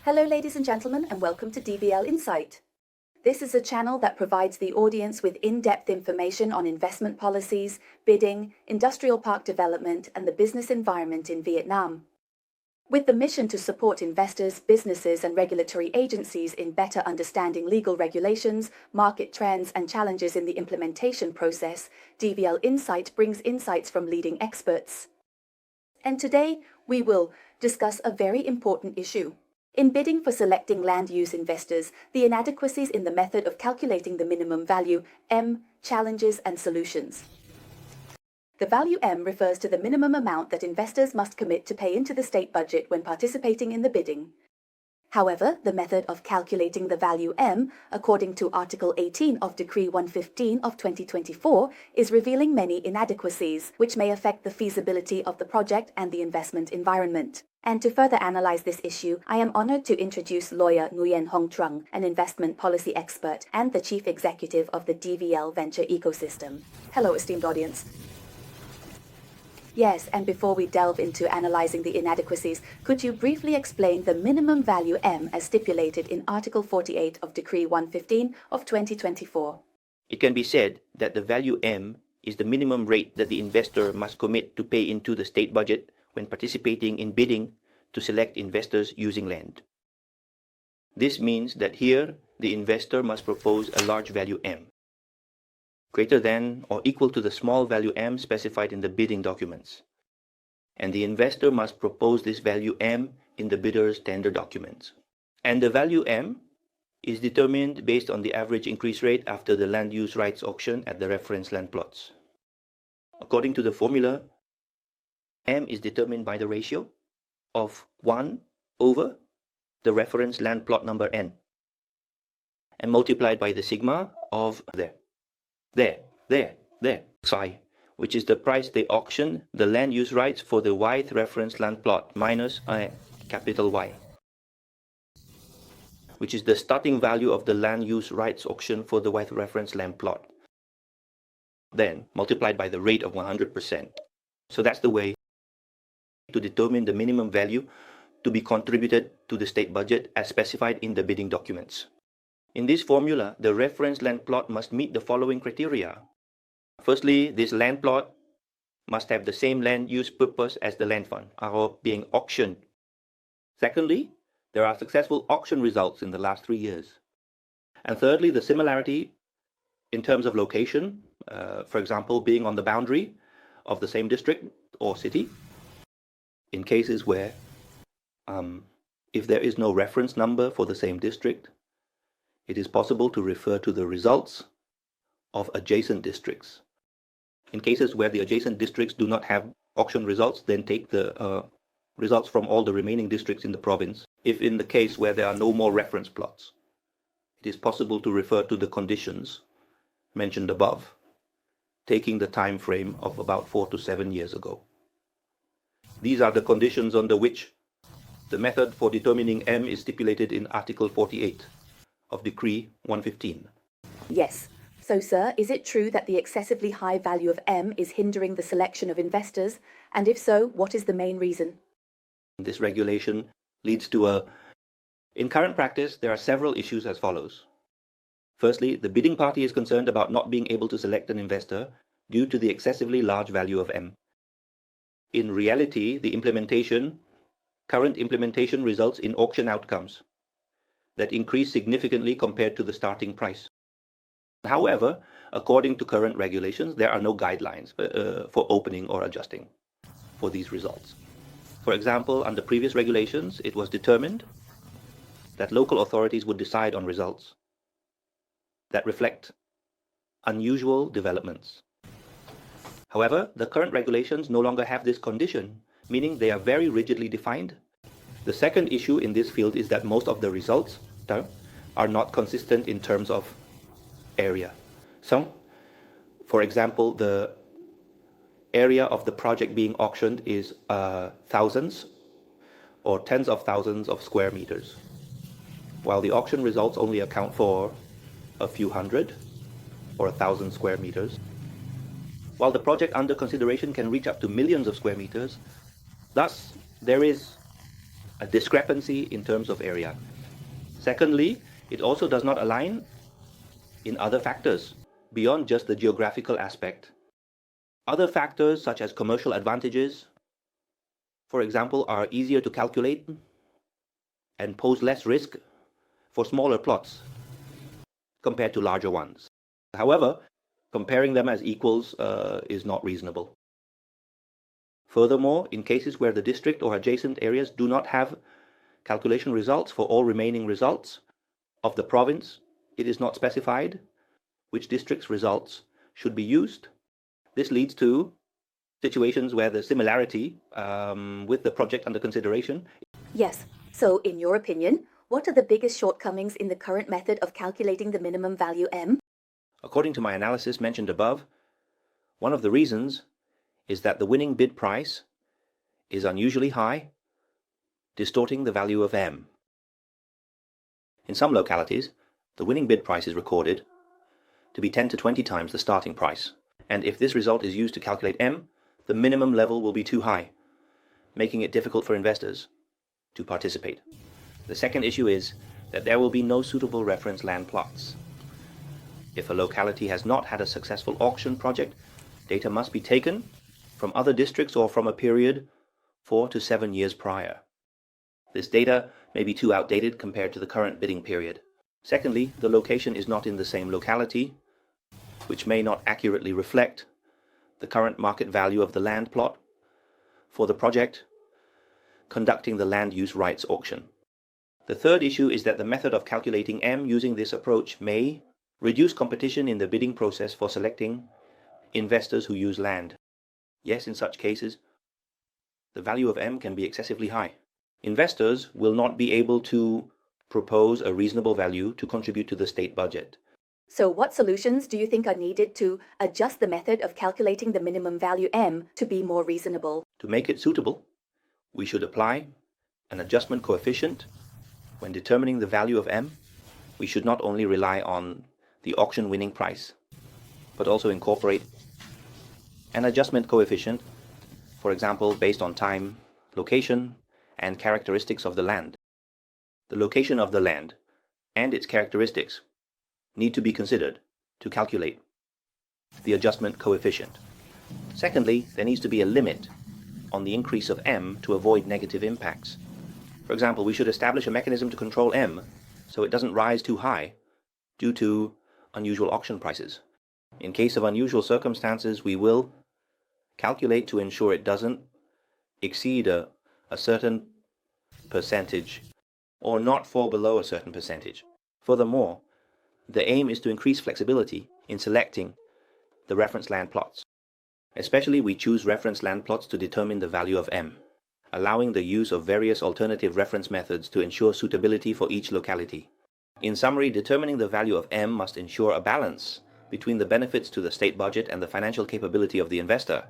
Hello ladies and gentlemen, and welcome to DVL Insight. This is a channel that provides the audience with in-depth information on investment policies, bidding, industrial park development, and the business environment in Vietnam. With the mission to support investors, businesses, and regulatory agencies in better understanding legal regulations, market trends, and challenges in the implementation process, DVL Insight brings insights from leading experts. And today, we will discuss a very important issue. In bidding for selecting land use investors, the inadequacies in the method of calculating the minimum value, M, challenges and solutions. The value M refers to the minimum amount that investors must commit to pay into the state budget when participating in the bidding. However, the method of calculating the value M, according to Article 18 of Decree 115 of 2024, is revealing many inadequacies, which may affect the feasibility of the project and the investment environment. And to further analyze this issue, I am honored to introduce Lawyer Nguyễn Hồng Chung, an investment policy expert and the chief executive of the DVL Venture ecosystem. Hello, esteemed audience. Yes, and before we delve into analyzing the inadequacies, could you briefly explain the minimum value M as stipulated in Article 48 of Decree 115 of 2024? It can be said that the value M is the minimum rate that the investor must commit to pay into the state budget when participating in bidding to select investors using land. This means that here, the investor must propose a large value M, greater than or equal to the small value M specified in the bidding documents. And the investor must propose this value M in the bidder's tender documents. And the value M is determined based on the average increase rate after the land use rights auction at the reference land plots. According to the formula, M is determined by the ratio of 1 over the reference land plot number N and multiplied by the sigma of Psi, which is the price they auction the land use rights for the Y reference land plot minus a capital Y, which is the starting value of the land use rights auction for the Y reference land plot, then multiplied by the rate of 100%. So that's the way to determine the minimum value to be contributed to the state budget as specified in the bidding documents. In this formula, the reference land plot must meet the following criteria. Firstly, this land plot must have the same land use purpose as the land fund, or being auctioned. Secondly, there are successful auction results in the last 3 years. And thirdly, the similarity in terms of location, for example, being on the boundary of the same district or city, in cases where if there is no reference number for the same district, it is possible to refer to the results of adjacent districts. In cases where the adjacent districts do not have auction results, then take the results from all the remaining districts in the province. If in the case where there are no more reference plots, it is possible to refer to the conditions mentioned above, taking the time frame of about 4 to 7 years ago. These are the conditions under which the method for determining M is stipulated in Article 48 of Decree 115. Yes. So, sir, is it true that the excessively high value of M is hindering the selection of investors? And if so, what is the main reason? This regulation leads to In current practice, there are several issues as follows. Firstly, the bidding party is concerned about not being able to select an investor due to the excessively large value of M. In reality, the current implementation results in auction outcomes that increase significantly compared to the starting price. However, according to current regulations, there are no guidelines for opening or adjusting for these results. For example, under previous regulations, it was determined that local authorities would decide on results that reflect unusual developments. However, the current regulations no longer have this condition, meaning they are very rigidly defined. The second issue in this field is that most of the results are not consistent in terms of area. So, for example, the area of the project being auctioned is thousands or tens of thousands of square meters, while the auction results only account for a few hundred or 1,000 square meters, while the project under consideration can reach up to millions of square meters. Thus, there is a discrepancy in terms of area. Secondly, it also does not align in other factors beyond just the geographical aspect. Other factors such as commercial advantages, for example, are easier to calculate and pose less risk for smaller plots compared to larger ones. However, comparing them as equals is not reasonable. Furthermore, in cases where the district or adjacent areas do not have calculation results for all remaining results of the province, it is not specified which district's results should be used. This leads to situations where the similarity with the project under consideration. Yes. So, in your opinion, what are the biggest shortcomings in the current method of calculating the minimum value M? According to my analysis mentioned above, one of the reasons is that the winning bid price is unusually high, distorting the value of M. In some localities, the winning bid price is recorded to be 10 to 20 times the starting price, and if this result is used to calculate M, the minimum level will be too high, making it difficult for investors to participate. The second issue is that there will be no suitable reference land plots. If a locality has not had a successful auction project, data must be taken from other districts or from a period 4 to 7 years prior. This data may be too outdated compared to the current bidding period. Secondly, the location is not in the same locality, which may not accurately reflect the current market value of the land plot for the project conducting the land use rights auction. The third issue is that the method of calculating M using this approach may reduce competition in the bidding process for selecting investors who use land. Yes, in such cases, the value of M can be excessively high. Investors will not be able to propose a reasonable value to contribute to the state budget. So, what solutions do you think are needed to adjust the method of calculating the minimum value M to be more reasonable? To make it suitable, we should apply an adjustment coefficient. When determining the value of M, we should not only rely on the auction winning price, but also incorporate an adjustment coefficient, for example, based on time, location, and characteristics of the land. The location of the land and its characteristics need to be considered to calculate the adjustment coefficient. Secondly, there needs to be a limit on the increase of M to avoid negative impacts. For example, we should establish a mechanism to control M so it doesn't rise too high due to unusual auction prices. In case of unusual circumstances, we will calculate to ensure it doesn't exceed a certain percentage or not fall below a certain percentage. Furthermore, the aim is to increase flexibility in selecting the reference land plots. Especially, we choose reference land plots to determine the value of M, allowing the use of various alternative reference methods to ensure suitability for each locality. In summary, determining the value of M must ensure a balance between the benefits to the state budget and the financial capability of the investor.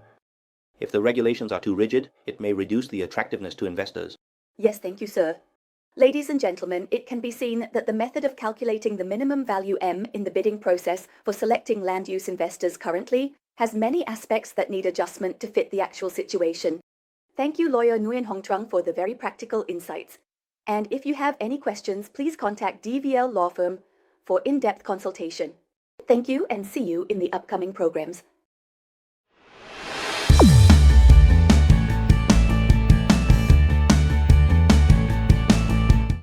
If the regulations are too rigid, it may reduce the attractiveness to investors. Yes, thank you, sir. Ladies and gentlemen, it can be seen that the method of calculating the minimum value M in the bidding process for selecting land use investors currently has many aspects that need adjustment to fit the actual situation. Thank you, Lawyer Nguyễn Hồng Chung, for the very practical insights. And if you have any questions, please contact DVL Law Firm for in-depth consultation. Thank you and see you in the upcoming programs.